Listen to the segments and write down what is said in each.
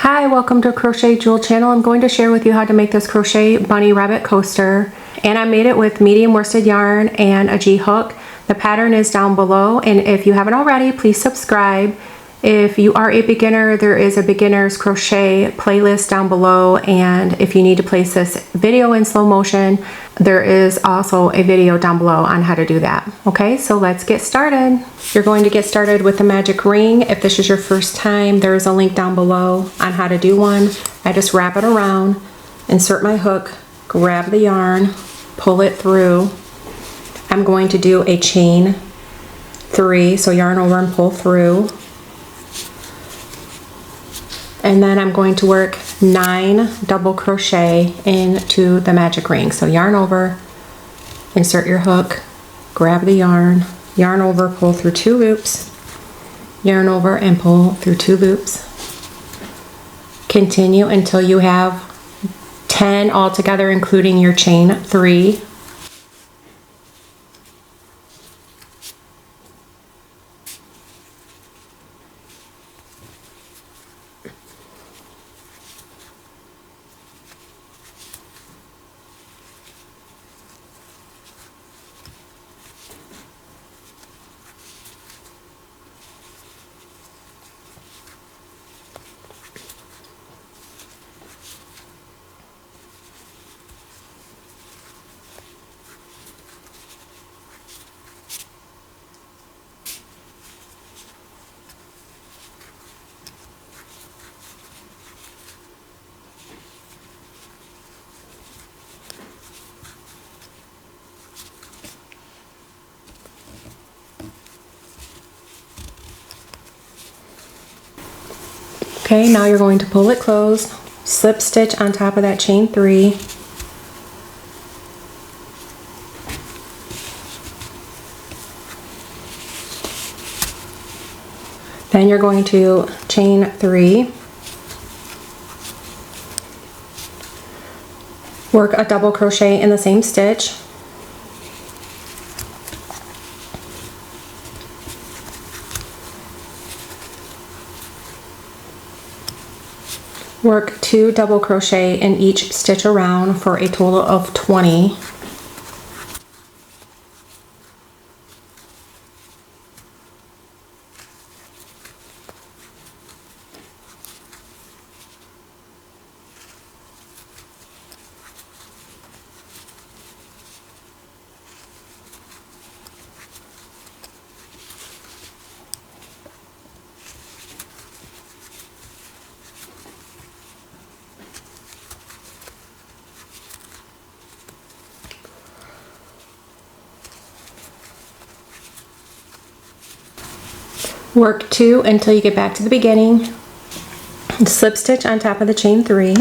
Hi, welcome to Crochet Jewel Channel. I'm going to share with you how to make this crochet bunny rabbit coaster, and I made it with medium worsted yarn and a G-hook. The pattern is down below, and if you haven't already, please subscribe. If you are a beginner, there is a beginner's crochet playlist down below, and if you need to place this video in slow motion, there is also a video down below on how to do that. Okay, so let's get started. You're going to get started with the magic ring. If this is your first time, there is a link down below on how to do one. I just wrap it around, insert my hook, grab the yarn, pull it through. I'm going to do a chain 3, so yarn over and pull through. And then I'm going to work 9 double crochet into the magic ring. So yarn over, insert your hook, grab the yarn, yarn over, pull through 2 loops, yarn over and pull through 2 loops. Continue until you have 10 altogether, including your chain 3. Okay, now you're going to pull it closed, slip stitch on top of that chain 3. Then you're going to chain 3, work a double crochet in the same stitch, work 2 double crochet in each stitch around for a total of 20. Work 2 until you get back to the beginning. Slip stitch on top of the chain 3.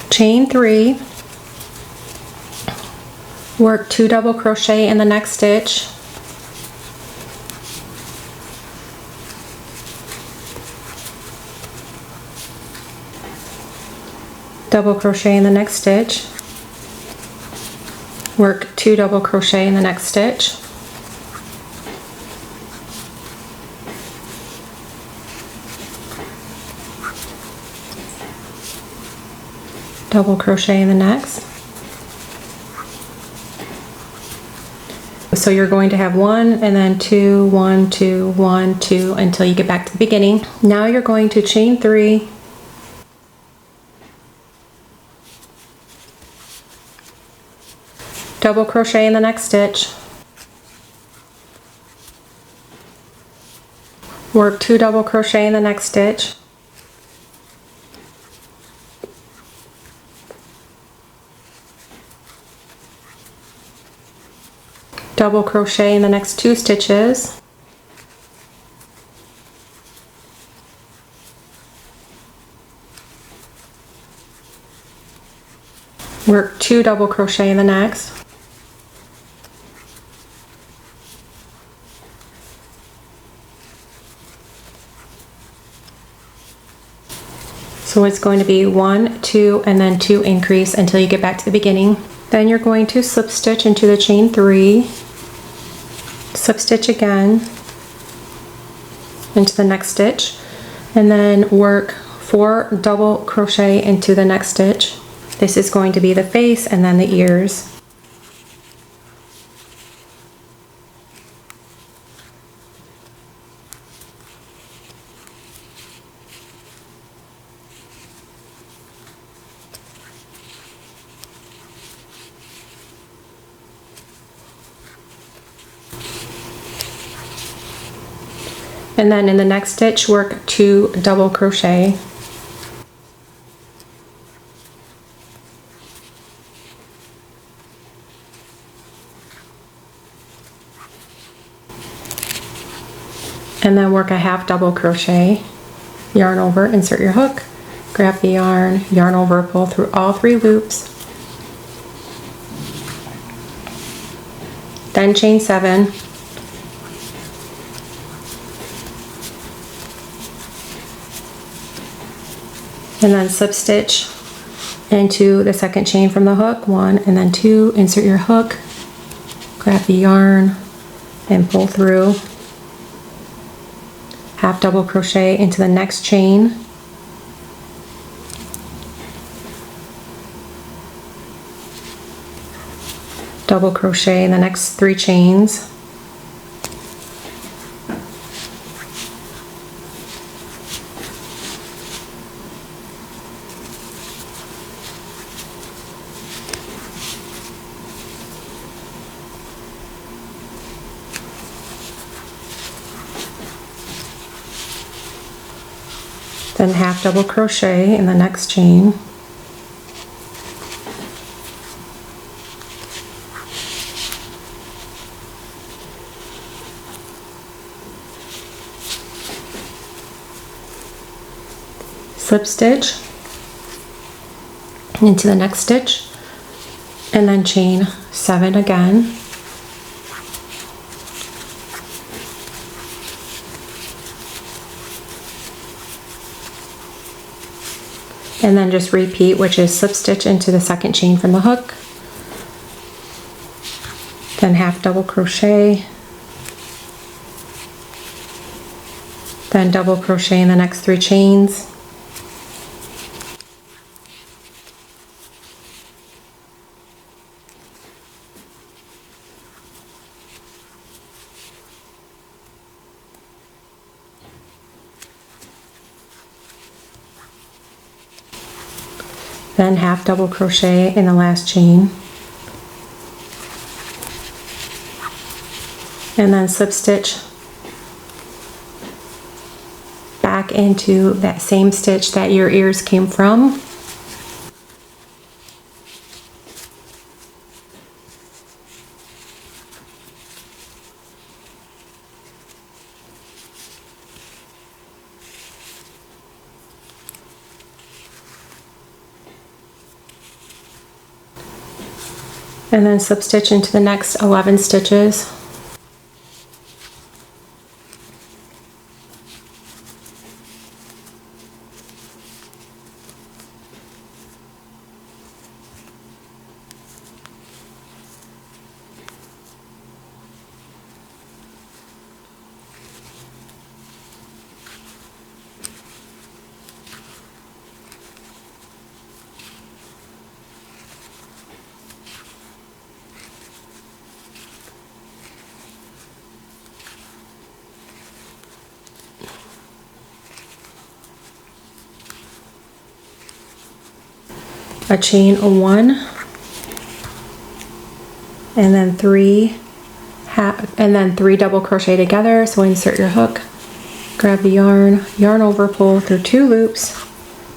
Chain 3. Work 2 double crochet in the next stitch. Double crochet in the next stitch. Work 2 double crochet in the next stitch. Double crochet in the next. So you're going to have 1 and then 2, 1, 2, 1, 2 until you get back to the beginning. Now you're going to chain 3. Double crochet in the next stitch, work 2 double crochet in the next stitch, double crochet in the next 2 stitches, work 2 double crochet in the next, so it's going to be 1, 2, and then 2 increase until you get back to the beginning. Then you're going to slip stitch into the chain 3, slip stitch again, into the next stitch, and then work 4 double crochet into the next stitch. This is going to be the face and then the ears. And then in the next stitch, work 2 double crochet. And then work a half double crochet, yarn over, insert your hook, grab the yarn, yarn over, pull through all 3 loops, then chain 7, and then slip stitch into the second chain from the hook, 1 and then 2, insert your hook, grab the yarn and pull through, half double crochet into the next chain, double crochet in the next 3 chains, then half double crochet in the next chain, slip stitch into the next stitch, and then chain 7 again, and then just repeat, which is slip stitch into the second chain from the hook, then half double crochet, then double crochet in the next 3 chains, then half double crochet in the last chain, and then slip stitch back into that same stitch that your ears came from, and then slip stitch into the next 11 stitches, a chain 1, and then 3 double crochet together. So insert your hook, grab the yarn, yarn over, pull through 2 loops,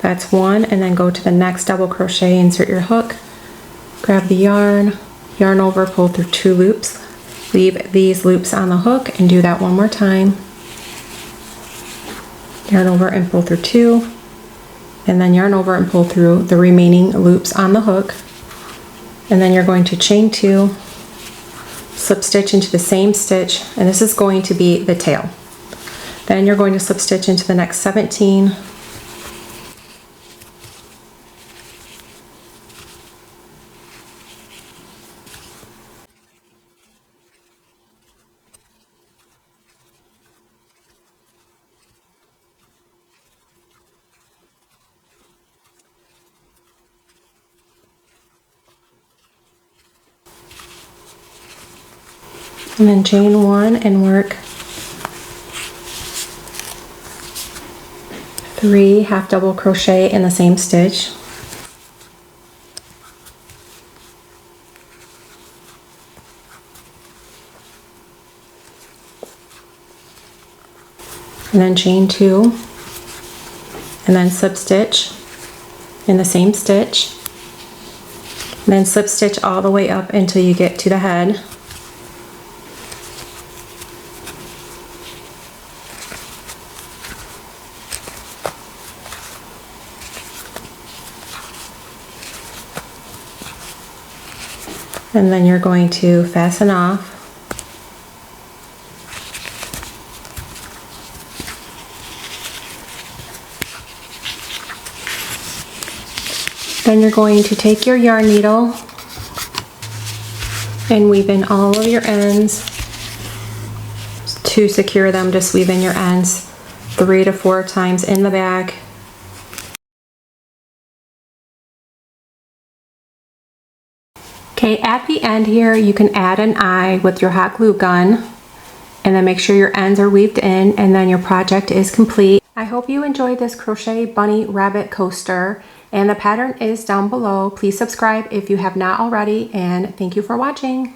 that's 1, and then go to the next double crochet, insert your hook, grab the yarn, yarn over, pull through 2 loops, leave these loops on the hook, and do that one more time, yarn over and pull through 2, and then yarn over and pull through the remaining loops on the hook, and then you're going to chain 2, slip stitch into the same stitch, and this is going to be the tail. Then you're going to slip stitch into the next 17, And then chain 1 and work 3 half double crochet in the same stitch. And then chain 2 and then slip stitch in the same stitch. And then slip stitch all the way up until you get to the head. And then you're going to fasten off. Then you're going to take your yarn needle and weave in all of your ends. To secure them, just weave in your ends 3 to 4 times in the back. Okay, at the end here, you can add an eye with your hot glue gun and then make sure your ends are weaved in, and then your project is complete. I hope you enjoyed this crochet bunny rabbit coaster, and the pattern is down below. Please subscribe if you have not already, and thank you for watching.